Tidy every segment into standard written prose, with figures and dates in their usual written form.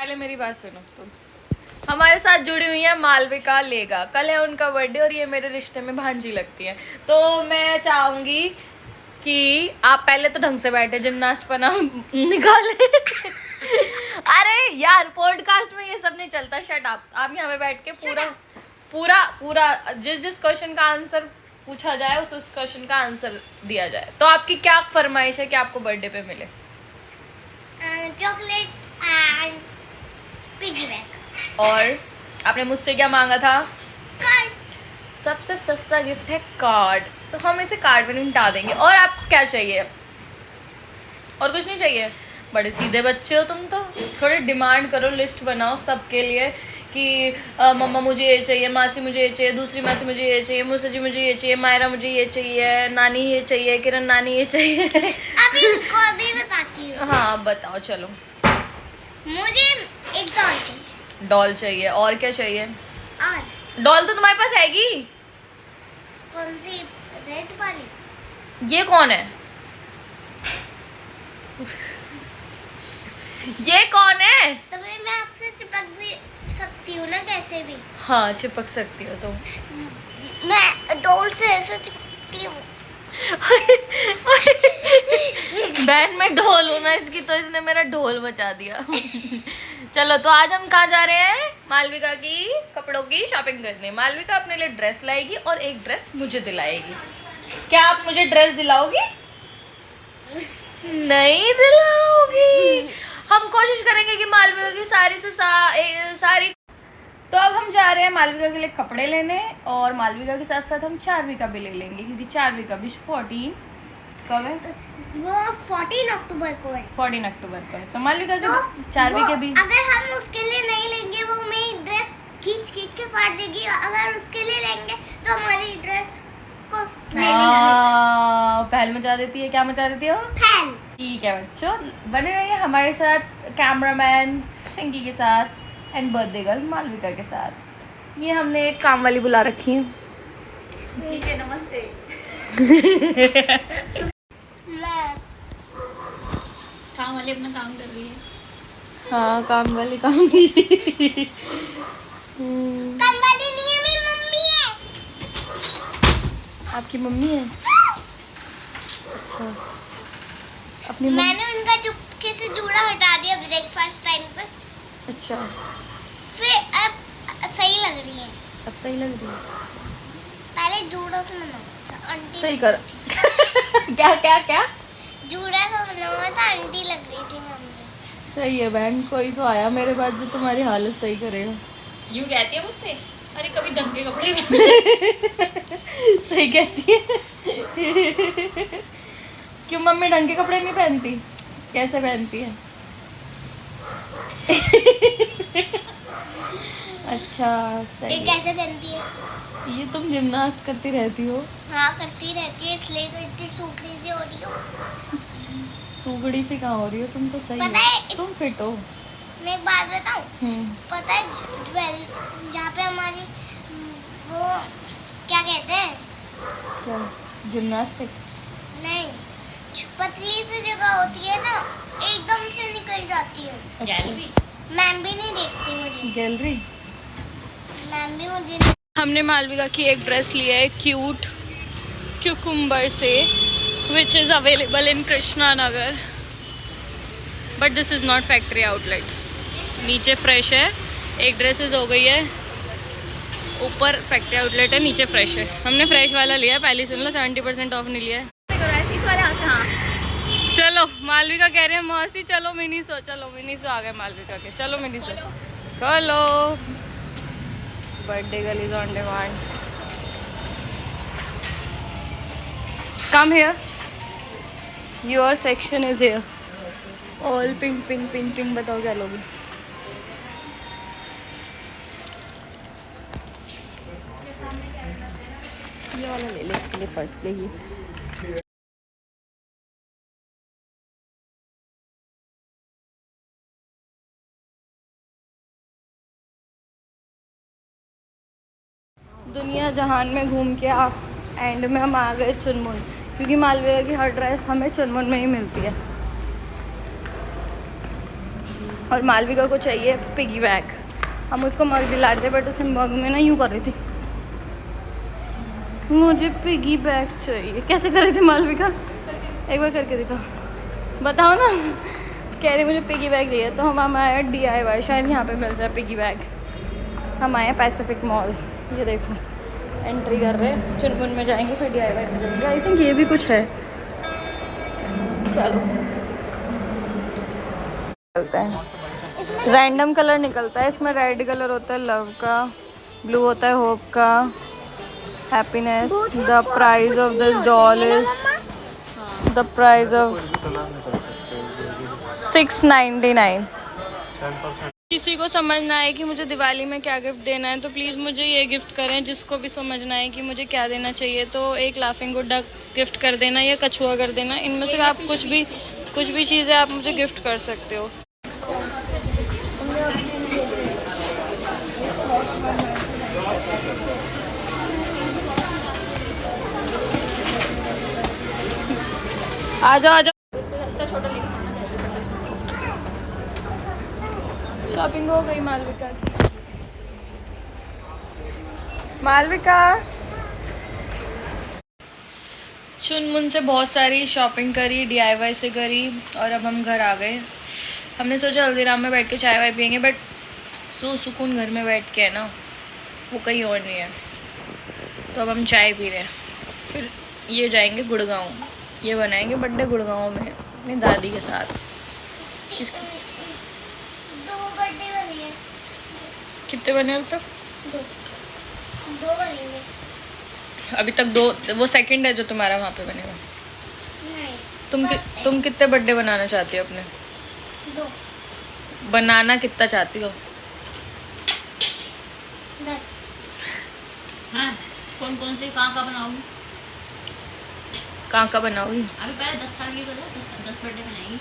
पहले मेरी बात सुनो तुम। हमारे साथ जुड़ी हुई है मालविका लेगा, कल है उनका बर्थडे और ये मेरे रिश्ते में भांजी लगती है। तो मैं चाहूंगी कि आप पहले तो ढंग से बैठे, जिमनास्ट पना निकाले। अरे यार पॉडकास्ट में ये सब नहीं चलता, शट आप यहाँ पे बैठ के पूरा जिस क्वेश्चन का आंसर पूछा जाए उस क्वेश्चन का आंसर दिया जाए। तो आपकी क्या फरमाइश है कि आपको बर्थडे पे मिले? Chocolate and piggy bank. और आपने मुझसे क्या मांगा था? कार्ड। सबसे सस्ता गिफ्ट है कार्ड, तो हम इसे कार्ड में निपटा देंगे। और आपको क्या चाहिए? और कुछ नहीं चाहिए? बड़े सीधे बच्चे हो तुम तो। थोड़ी डिमांड करो, लिस्ट बनाओ सबके लिए कि मम्मा मुझे ये चाहिए, मासी मुझे ये चाहिए, दूसरी मासी मुझे ये चाहिए, मुझसे जी मुझे ये चाहिए, मायरा मुझे ये चाहिए, नानी ये चाहिए, किरण नानी ये चाहिए। अभी बताती हूँ। हाँ बताओ चलो। मुझे एक डॉल चाहिए। डॉल चाहिए, और क्या चाहिए? और डॉल तो तुम्हारे पास हैगी। कौन सी? रेड वाली। ये कौन है? ये कौन है? तो मैं आपसे चिपक भी सकती हूँ ना, कैसे भी। हाँ चिपक सकती हो तुम। मैं डॉल से ऐसे चिपकती हूँ। बहन मैं ढोल हूँ ना इसकी, तो इसने मेरा ढोल बचा दिया। चलो तो आज हम कहाँ जा रहे हैं? मालविका की कपड़ों की शॉपिंग करने। मालविका अपने लिए ड्रेस लाएगी और एक ड्रेस मुझे दिलाएगी। क्या आप मुझे ड्रेस दिलाओगी? नहीं दिलाओगी। हम कोशिश करेंगे कि मालविका की सारी से सारी। तो अब हम जा रहे हैं मालविका के लिए कपड़े लेने, और मालविका के साथ साथ हम चारवी का भी ले लेंगे, क्योंकि चारवी का भी 14 कब है? वो 14 अक्टूबर को है। 14 अक्टूबर को है। तो मालविका के तो चारवी के भी। अगर हम उसके लिए नहीं लेंगे, वो मेरी ड्रेस खींच के फाड़ देगी। अगर उसके लिए लेंगे तो हमारी ड्रेस को पहल मचा देती है। क्या मचा देती हो? फैल। ठीक है बच्चों, बने रहिए हमारे साथ, कैमरामैन सिंगी के साथ एंड बर्थडे गर्ल मालविका के साथ। ये हमने एक काम वाली बुला रखी है। ठीक है, नमस्ते। काम वाली अपना काम कर रही है। हाँ काम वाली काम। काम वाली नहीं है, मेरी मम्मी है। आपकी मम्मी है? अच्छा, अपनी मैंने उनका चुपके से जूड़ा हटा दिया ब्रेकफास्ट टाइम पे। अच्छा, फिर अब सही लग रही है। अब सही लग रही है? पहले जूड़ों से मना आंटी सही कर। क्या क्या क्या? जूड़ा से मना था, आंटी लग रही थी मम्मी। सही है बहन, कोई तो आया मेरे पास जो तुम्हारी हालत सही करेगा। यूँ कहती है मुझसे, अरे कभी ढंग के कपड़े पहन। सही कहती है। क्यों मम्मी ढंग के कपड़े नहीं पहनती? कैसे पहनती है? अच्छा सही ये है। कैसे पहनती है? ये तुम जिमनास्ट करती रहती हो। हाँ करती रहती है, इसलिए तो इतनी सूखड़ी सी हो रही हो। सूगड़ी सी कहाँ हो रही हो? तुम तो सही पता हो, है- तुम फिट हो। मैं एक बात बताऊं? पता है ज्वेल जहाँ पे हमारी वो क्या कहते हैं? क्या? जिमनास्टिक? नहीं, पतली सी जगह होती है ना, एकदम से निकल जाती है। गैलरी। मैम भी नहीं देखती मुझे। गैलरी। मैम भी मुझे नहीं। हमने मालविका की एक ड्रेस लिया है क्यूट क्यूकुम्बर से, which is available in Krishna Nagar, but this is not factory outlet. नीचे फ्रेश है, एक ड्रेसेस हो गई है, ऊपर फैक्ट्री आउटलेट है, नीचे फ्रेश है। हमने फ्रेश वाला लिया है, पहले सुन लो 70% ऑफ नहीं लिया है। चलो मालविका कह रहे हैं मौसी चलो मिनीसो, चलो मिनीसो आ गए मालविका के, चलो मिनीसो चलो। Birthday girl is on demand. Come here, your section is here. All pink pink pink pink. बताओ क्या लोगी? ये वाला ले ले, इसके लिए पर्स लेगी। दुनिया जहान में घूम के एंड में हम आ गए चुनमुन, क्योंकि मालविका की हर ड्रेस हमें चुनमुन में ही मिलती है। और मालविका को चाहिए पिगी बैग। हम उसको मग दिला रहे थे बट उसे मग में ना यूँ कर रही थी, मुझे पिगी बैग चाहिए। कैसे कर रही थी मालविका, एक बार करके दिखाओ, बताओ ना। कह रही मुझे पिगी बैग चाहिए। तो हम आए DIY, शायद यहाँ पे मिल जाए पिगी बैग। हम आए पैसिफिक मॉल, ये देखो एंट्री कर रहे हैं, चुनपुन में जाएंगे फिर DIY में जाएंगे। आई थिंक ये भी कुछ है, चलो चलते हैं। रैंडम कलर निकलता है इसमें, रेड कलर होता है लव का, ब्लू होता है होप का, happiness. The price of this doll is the price of 699। किसी को समझना है कि मुझे दिवाली में क्या गिफ्ट देना है तो प्लीज़ मुझे ये गिफ्ट करें। जिसको भी समझना है कि मुझे क्या देना चाहिए तो एक लाफिंग गुड्डा गिफ्ट कर देना या कछुआ कर देना। इनमें से आप कुछ भी चीज़ें आप मुझे गिफ्ट कर सकते हो। आ जाओ। शॉपिंग हो गई मालविका की। मालविका चुनमुन से बहुत सारी शॉपिंग करी, DIY से करी और अब हम घर आ गए। हमने सोचा हल्दीराम में बैठ के चाय वाय पियेंगे बट सो सुकून घर में बैठ के है ना, वो कहीं और नहीं है। तो अब हम चाय पी रहे हैं, फिर ये जाएंगे गुड़गांव, ये बनाएंगे बर्थडे गुड़गांव में अपनी दादी के साथ। 2 बर्थडे बने हैं। कितने बने अब तक? 2 बनेंगे। अभी तक 2, वो सेकंड है जो तुम्हारा वहाँ पे बनेगा। नहीं, तुम कितने बर्थडे बनाना चाहती हो अपने? 2। बनाना कितना चाहती हो? 10। हाँ, कौन कौन से कहाँ का बनाऊंगी? कहाँ का बनाओगी? अभी पहले 10 साल की तो 10 बर्थडे बनाएगी।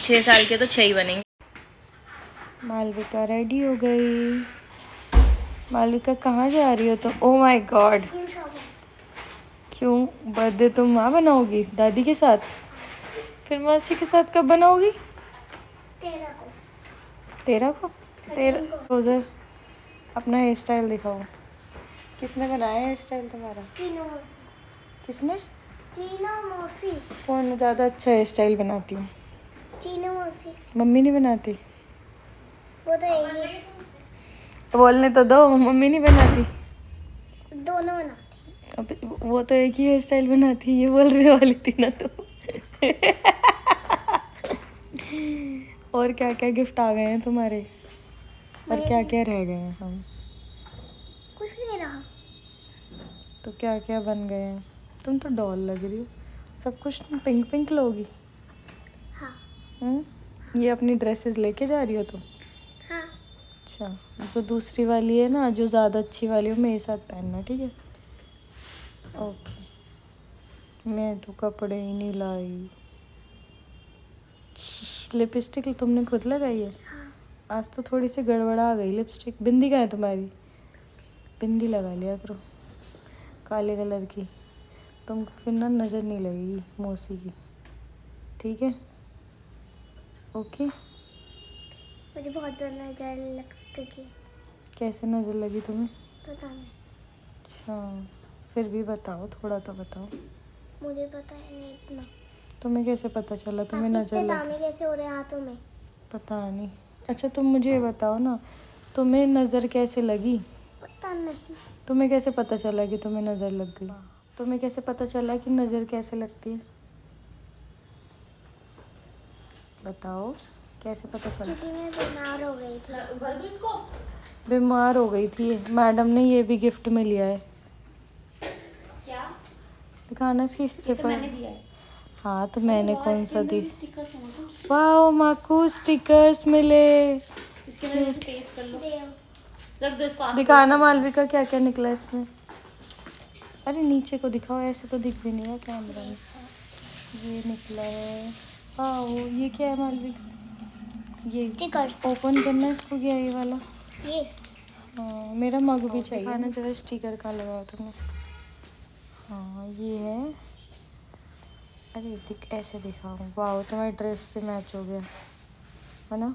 6 साल के तो 6 ही बनेंगे। मालविका रेडी हो गई। मालविका कहाँ जा रही हो? तो ओ माय गॉड, क्यों? बर्थडे तुम वहाँ बनाओगी दादी के साथ? फिर मौसी के साथ कब बनाओगी? 13 को? 13 उधर अपना हेयर स्टाइल दिखाओ। किसने बनाया हेयर स्टाइल तुम्हारा? किसने? चीना मौसी। कौन ज़्यादा अच्छा हेयर स्टाइल बनाती हूँ? चीना मौसी। मम्मी नहीं बनाती? वो तो एक ही, बोलने तो दो, मम्मी नहीं बनाती? दोनों बनाते हैं। अब वो तो एक ही हेयर स्टाइल बनाती है, ये बोलने वाली थी ना तो। और क्या क्या गिफ्ट आ गए हैं तुम्हारे? और क्या क्या रह गए हैं? हम कुछ नहीं रहा। तो क्या क्या बन गए हैं? तुम तो डॉल लग रही हो। सब कुछ तुम पिंक पिंक लोगी। हाँ। ये अपनी ड्रेसेस लेके जा रही हो तुम? हाँ। अच्छा, जो दूसरी वाली है ना, जो ज़्यादा अच्छी वाली हो मेरे साथ पहनना, ठीक है? ओके। मैं तो कपड़े ही नहीं लाई। लिपस्टिक तुमने खुद लगाई है? हाँ। आज तो थोड़ी सी गड़बड़ा गई लिपस्टिक। बिंदी कहाँ है तुम्हारी? बिंदी लगा लिया करो काले कलर की, तुमको फिर ना नज़र नहीं लगेगी मौसी की, ठीक है? ओके। मुझे बहुत नजर लग चुकी। कैसे नज़र लगी तुम्हें? पता नहीं। अच्छा, फिर भी बताओ, थोड़ा तो बताओ। मुझे पता है नहीं इतना। तुम्हें कैसे पता चला तुम्हें नज़र लगी? दाने कैसे हो रहे हैं हाथों में? पता नहीं। अच्छा तुम मुझे ये बताओ ना, तुम्हें नज़र कैसे लगी? पता नहीं। तुम्हें कैसे पता चला कि तुम्हें नज़र लग गई? तुम्हें कैसे पता चला कि नज़र कैसे लगती है? बताओ कैसे पता चला? क्योंकि मैं बीमार हो गई थी। बीमार हो गई थी? मैडम ने ये भी गिफ्ट में लिया है। क्या? दिखाना इसकी इससे पर। मैंने दिया है। हाँ तो मैंने कौन सा दी? स्टिकर्स हैं तो वाओ माकू स्टिकर्स मिले। इसके अंदर से पेस्ट कर लो, रख दो इसको। आप दिखाना मालविका क्या क्या निकला इसमें। अरे नीचे को दिखाओ, ऐसे तो दिख भी नहीं है कैमरा में। ये निकला है। वाओ ये क्या है मालविका? ये स्टिकर्स। ओपन करना है इसको, क्या ये वाला? ये हाँ मेरा मग भी चाहिए। दिखाना जरा स्टिकर कहाँ लगाया तुमने? हाँ ये है। अरे दिख ऐसे दिखाओ। वाओ तुम्हारी ड्रेस से मैच हो गया। है ना।